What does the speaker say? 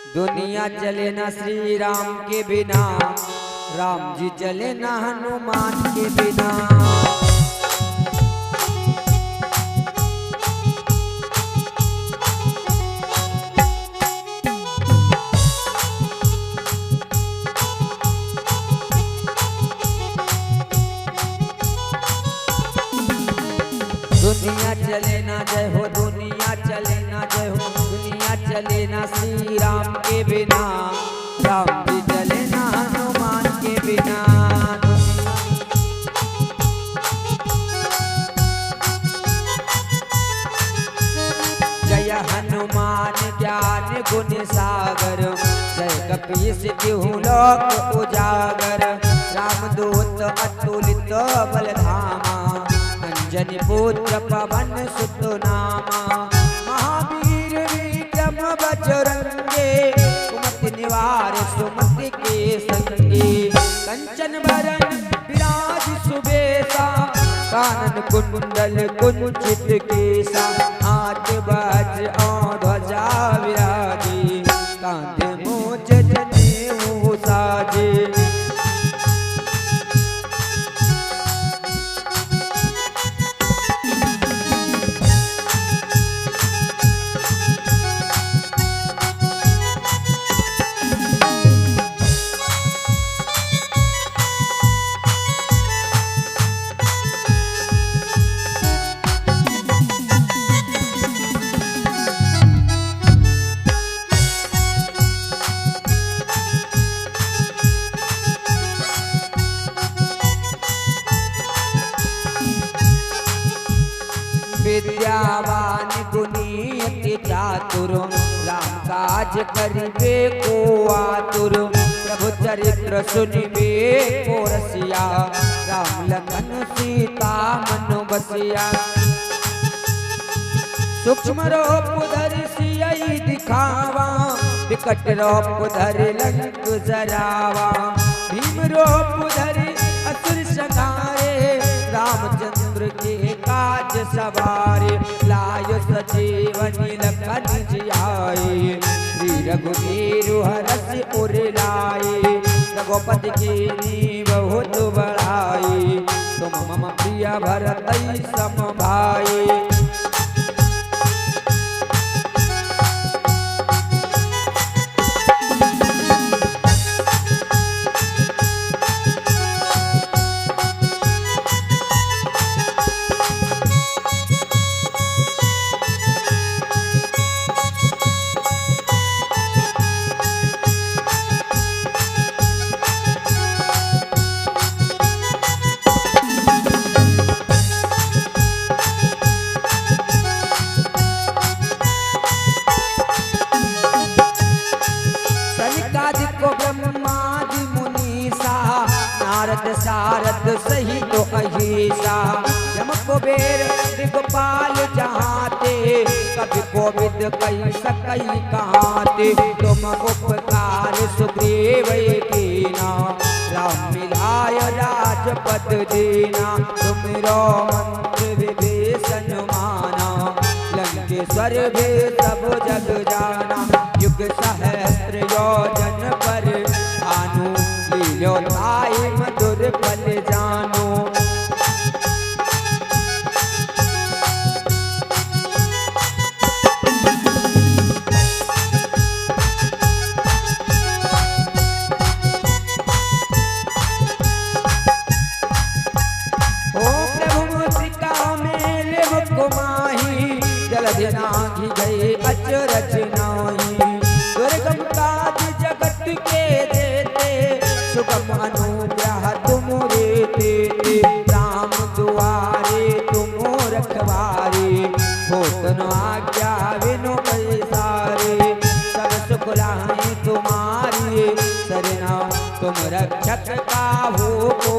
दुनिया चले ना श्री राम के बिना, राम जी चले ना हनुमान के बिना। दुनिया चले ना जय हो, दुनिया चले ना जय हो, दुनिया चले ना श्री राम के बिना, राम जी चले ना हनुमान के बिना। जय हनुमान ज्ञान गुण सागर, जय कपीस तिहु लोक उजागर। रामदूत अतुलित बलधामा, अंजनी पुत्र पवन सुत नामा। महावीर विक्रम बजरंगे, सुमति निवार सुमति के संगे। कंचन बरन विराज सुबेसा, कानन कुंडल कुंचित केसा। हाथ वज्र और ध्वजा विराजे, कांधे मूंछ जनेऊ साजे। विद्यावान गुणी अति चातुर, राम काज करिबे को आतुर। प्रभु चरित्र सुनिबे को रसिया, राम लखन सीता मन बसिया। सूक्ष्म रूप धरि सियहि दिखावा, विकट रूप धरि लंक जरावा। भीम रूप धरि असुर संहारे, रामचंद्र के काज सवारे। लाय सजीवनी लखन जियाए, श्री रघुवीर हरषि उर लाए। रघुपति की बहुत बड़ाई, तुम मम प्रिय भरतहि सम भाई। नारद सारद सही तो अहिसा, यम कुबेर दिगपाल जहाते। कभी कोविद कही सकई कहाते, तुम उपकार सुग्रीव कीना। राम मिलाय राजपद दीना, तुमरो मंत्र विभीषण माना। लंकेश्वर भी सब जग जाना, युग सहस्त्र योजन पर भानु। लीलो ताई मधुर पल जानो। ओ प्रभु मुद्रिका मेले मुकुमाही, जलधि नाघि गए अचरज नाहि। दुर्गम काज जगत के देते, सुगम अनुग्रह तुम रे। राम दुआरे तुम रखवारे, होत न आज्ञा बिनु पैसारे। सब सुख लाए तुम्हारी, सरना तुम रक्षक काहू को